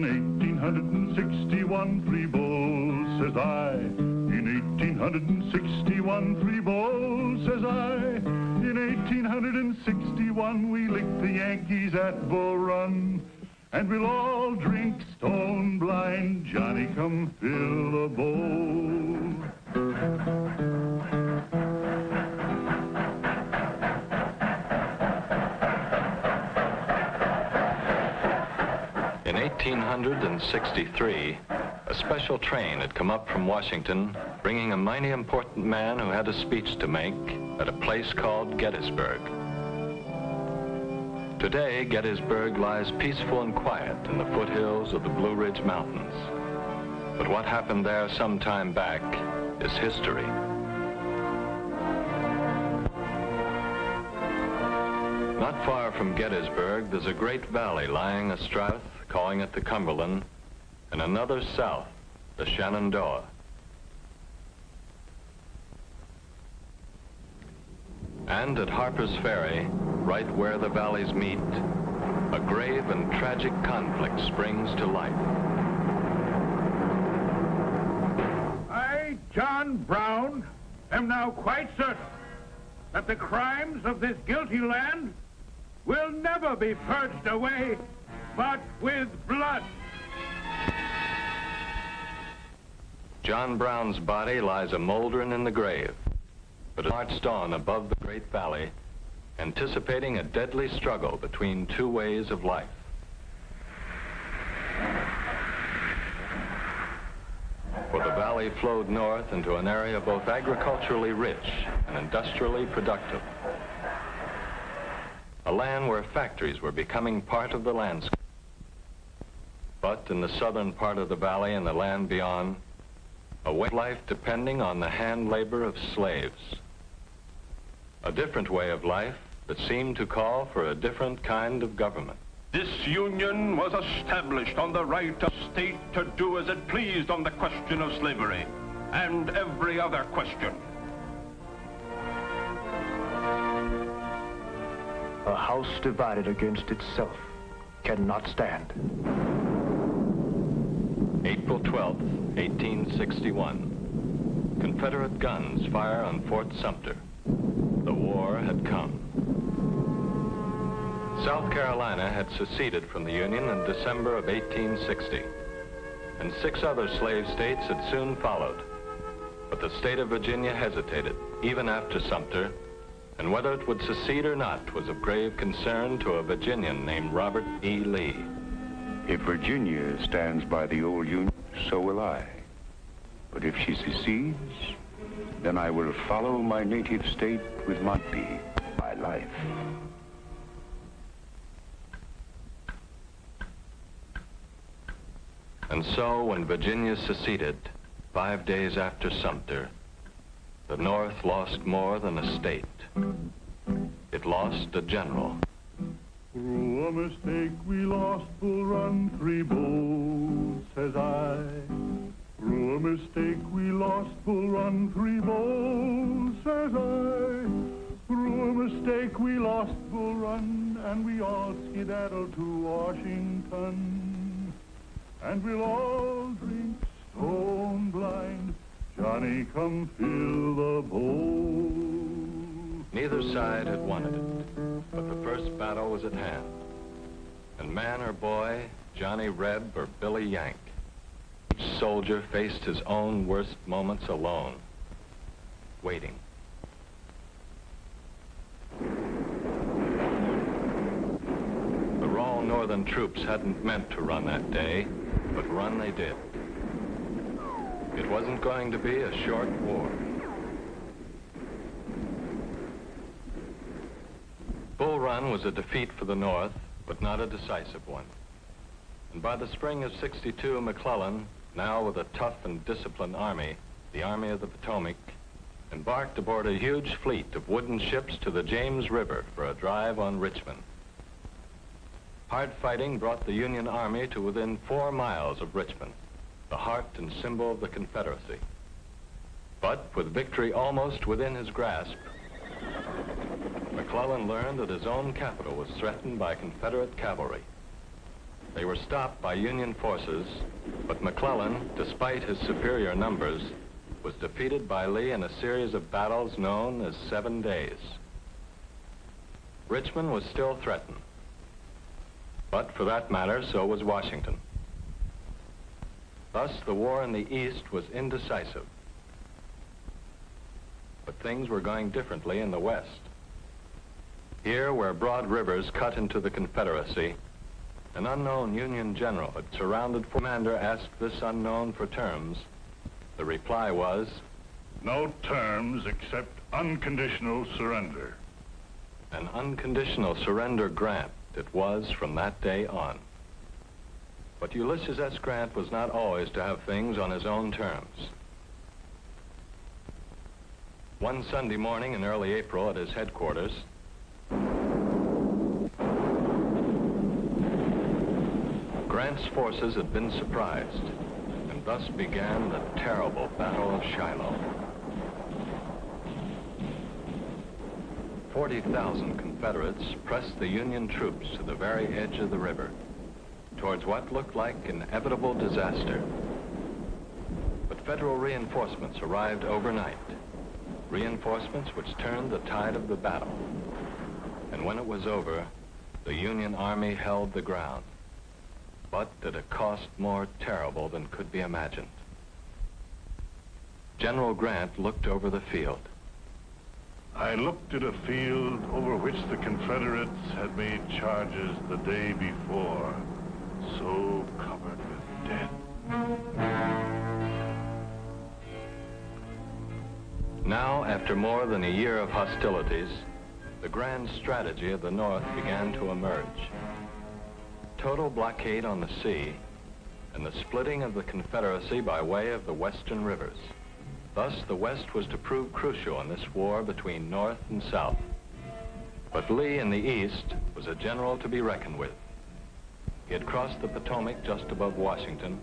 in 1861, 3 bowls, says I. In 1861, 3 bowls, says I. In 1861, we licked the Yankees at Bull Run. And we'll all drink stone blind, Johnny, come fill a bowl. In 1863, a special train had come up from Washington, bringing a mighty important man who had a speech to make at a place called Gettysburg. Today, Gettysburg lies peaceful and quiet in the foothills of the Blue Ridge Mountains. But what happened there some time back is history. Not far from Gettysburg, there's a great valley lying astride, calling it the Cumberland, and another south, the Shenandoah. And at Harper's Ferry, right where the valleys meet, a grave and tragic conflict springs to life. I, John Brown, am now quite certain that the crimes of this guilty land will never be purged away, but with blood. John Brown's body lies a moldering in the grave, but it marched on above the great valley, anticipating a deadly struggle between two ways of life. For the valley flowed north into an area both agriculturally rich and industrially productive. A land where factories were becoming part of the landscape. But in the southern part of the valley and the land beyond, a way of life depending on the hand labor of slaves. A different way of life that seemed to call for a different kind of government. This union was established on the right of state to do as it pleased on the question of slavery and every other question. A house divided against itself cannot stand. April 12th, 1861. Confederate guns fire on Fort Sumter. The war had come. South Carolina had seceded from the Union in December of 1860, and 6 other slave states had soon followed. But the state of Virginia hesitated, even after Sumter, and whether it would secede or not was of grave concern to a Virginian named Robert E. Lee. If Virginia stands by the old Union, so will I. But if she secedes, then I will follow my native state with my life. And so, when Virginia seceded, 5 days after Sumter, the North lost more than a state. It lost a general. Through a mistake we lost Bull Run, 3 bowls, says I. Through a mistake we lost Bull Run, 3 bowls, says I. Through a mistake we lost Bull Run, and we all skedaddled to Washington. And we'll all drink stone blind, Johnny, come fill the bowl. Neither side had wanted it, but the first battle was at hand. And man or boy, Johnny Reb or Billy Yank, each soldier faced his own worst moments alone, waiting. The raw northern troops hadn't meant to run that day, but run they did. It wasn't going to be a short war. Bull Run was a defeat for the North, but not a decisive one. And by the spring of '62, McClellan, now with a tough and disciplined army, the Army of the Potomac, embarked aboard a huge fleet of wooden ships to the James River for a drive on Richmond. Hard fighting brought the Union Army to within 4 miles of Richmond, the heart and symbol of the Confederacy. But with victory almost within his grasp, McClellan learned that his own capital was threatened by Confederate cavalry. They were stopped by Union forces, but McClellan, despite his superior numbers, was defeated by Lee in a series of battles known as 7 days. Richmond was still threatened, but for that matter, so was Washington. Thus, the war in the East was indecisive. But things were going differently in the West. Here, where broad rivers cut into the Confederacy, an unknown Union general had surrounded. Commander asked this unknown for terms. The reply was, "No terms except unconditional surrender." an unconditional surrender grant it was from that day on. But Ulysses S. Grant was not always to have things on his own terms. One Sunday morning in early April at his headquarters, Grant's forces had been surprised, and thus began the terrible Battle of Shiloh. 40,000 Confederates pressed the Union troops to the very edge of the river, towards what looked like inevitable disaster. But Federal reinforcements arrived overnight, reinforcements which turned the tide of the battle. And when it was over, the Union Army held the ground, but at a cost more terrible than could be imagined. General Grant looked over the field. I looked at a field over which the Confederates had made charges the day before, so covered with dead. Now, after more than a year of hostilities, the grand strategy of the North began to emerge. Total blockade on the sea and the splitting of the Confederacy by way of the western rivers. Thus, the West was to prove crucial in this war between North and South. But Lee in the East was a general to be reckoned with. He had crossed the Potomac just above Washington,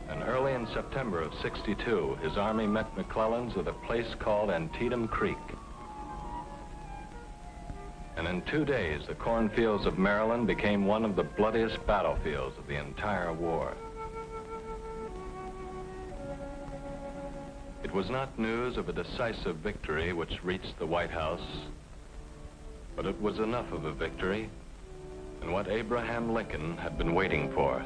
and early in September of '62, his army met McClellan's at a place called Antietam Creek. And in 2 days, the cornfields of Maryland became one of the bloodiest battlefields of the entire war. It was not news of a decisive victory which reached the White House, but it was enough of a victory and what Abraham Lincoln had been waiting for.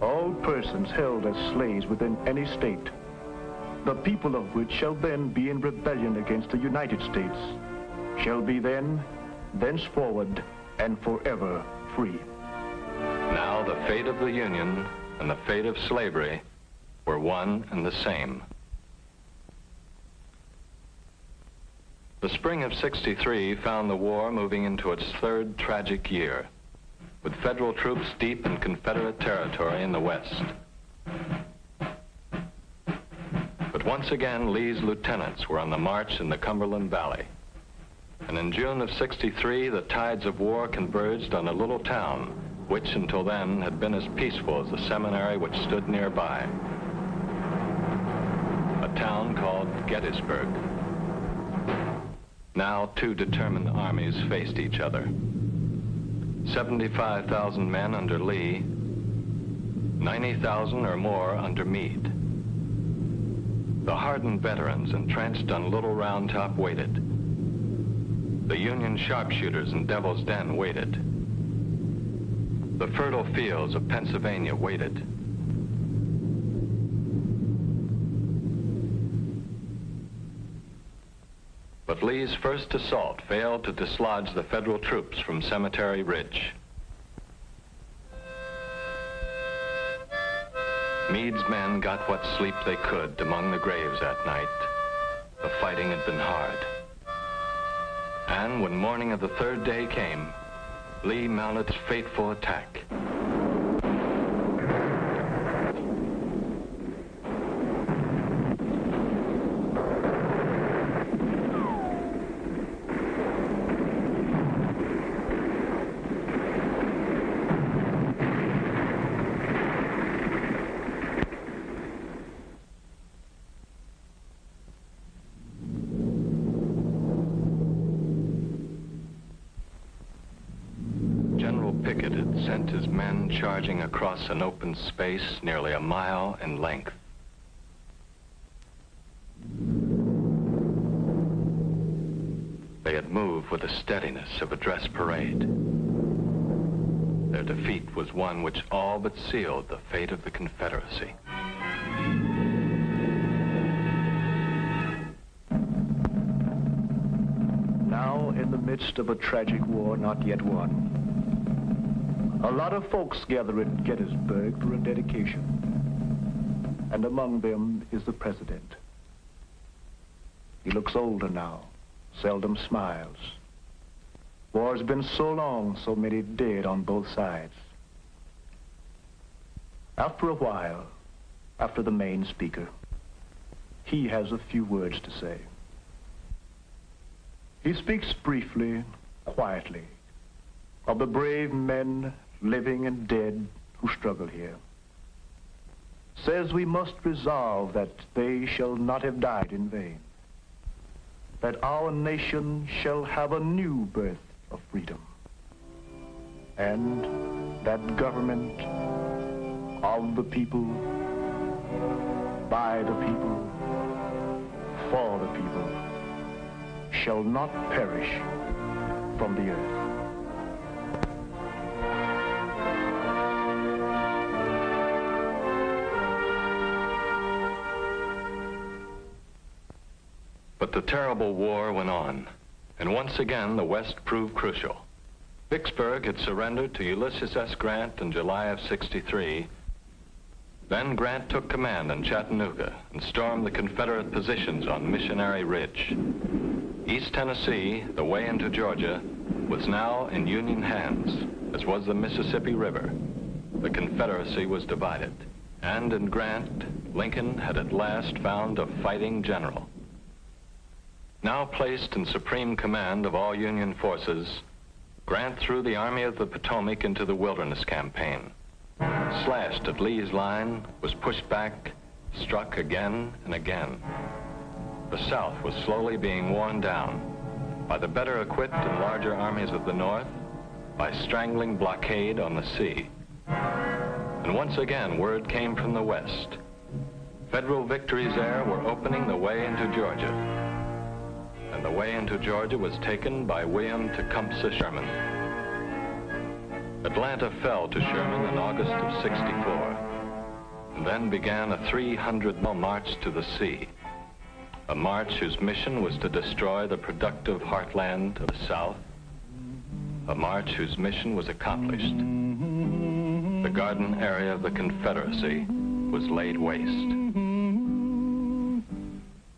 All persons held as slaves within any state, the people of which shall then be in rebellion against the United States, shall be then, thenceforward, and forever free. Now the fate of the Union and the fate of slavery were one and the same. The spring of '63 found the war moving into its third tragic year, with Federal troops deep in Confederate territory in the West. But once again, Lee's lieutenants were on the march in the Cumberland Valley. And in June of '63, the tides of war converged on a little town, which until then had been as peaceful as the seminary which stood nearby. A town called Gettysburg. Now, two determined armies faced each other. 75,000 men under Lee, 90,000 or more under Meade. The hardened veterans entrenched on Little Round Top waited. The Union sharpshooters in Devil's Den waited. The fertile fields of Pennsylvania waited. But Lee's first assault failed to dislodge the Federal troops from Cemetery Ridge. Meade's men got what sleep they could among the graves that night. The fighting had been hard. And when morning of the third day came, Lee mounted his fateful attack. Pickett had sent his men charging across an open space nearly a mile in length. They had moved with the steadiness of a dress parade. Their defeat was one which all but sealed the fate of the Confederacy. Now, in the midst of a tragic war not yet won, a lot of folks gather at Gettysburg for a dedication. And among them is the president. He looks older now, seldom smiles. War's been so long, so many dead on both sides. After a while, after the main speaker, he has a few words to say. He speaks briefly, quietly, of the brave men, living and dead, who struggle here. Says we must resolve that they shall not have died in vain, that our nation shall have a new birth of freedom, and that government of the people, by the people, for the people, shall not perish from the earth. But the terrible war went on, and once again the West proved crucial. Vicksburg had surrendered to Ulysses S. Grant in July of '63. Then Grant took command in Chattanooga and stormed the Confederate positions on Missionary Ridge. East Tennessee, the way into Georgia, was now in Union hands, as was the Mississippi River. The Confederacy was divided, and in Grant, Lincoln had at last found a fighting general. Now placed in supreme command of all Union forces, Grant threw the Army of the Potomac into the Wilderness Campaign. Slashed at Lee's line, was pushed back, struck again and again. The South was slowly being worn down by the better equipped and larger armies of the North, by strangling blockade on the sea. And once again, word came from the West. Federal victories there were opening the way into Georgia. And the way into Georgia was taken by William Tecumseh Sherman. Atlanta fell to Sherman in August of '64, and then began a 300-mile march to the sea, a march whose mission was to destroy the productive heartland of the South, a march whose mission was accomplished. The garden area of the Confederacy was laid waste.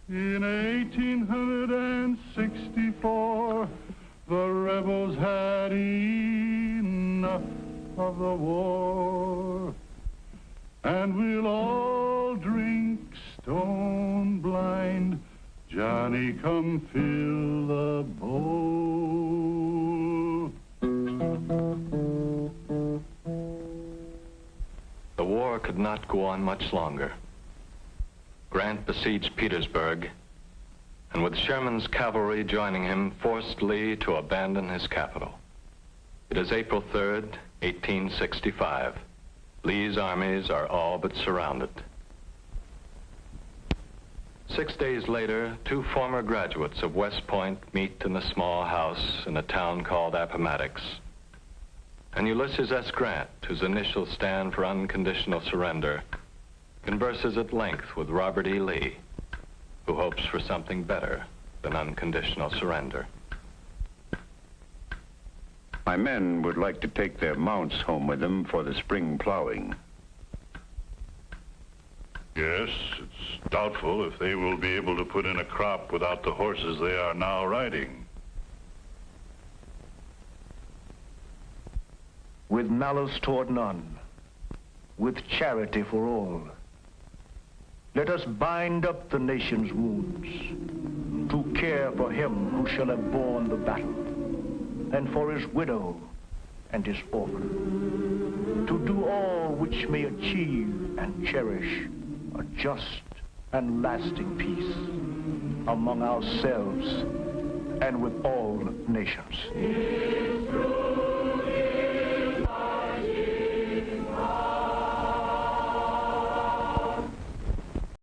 In 1864, the rebels had enough of the war, and we'll all drink stone blind. Johnny, come fill the bowl. The war could not go on much longer. Grant besieged Petersburg, and with Sherman's cavalry joining him, forced Lee to abandon his capital. It is April 3rd, 1865. Lee's armies are all but surrounded. 6 days later, two former graduates of West Point meet in a small house in a town called Appomattox. And Ulysses S. Grant, whose initials stand for unconditional surrender, converses at length with Robert E. Lee, who hopes for something better than unconditional surrender. My men would like to take their mounts home with them for the spring plowing. Yes, it's doubtful if they will be able to put in a crop without the horses they are now riding. With malice toward none, with charity for all, let us bind up the nation's wounds, to care for him who shall have borne the battle, and for his widow and his orphan, to do all which may achieve and cherish a just and lasting peace among ourselves and with all nations.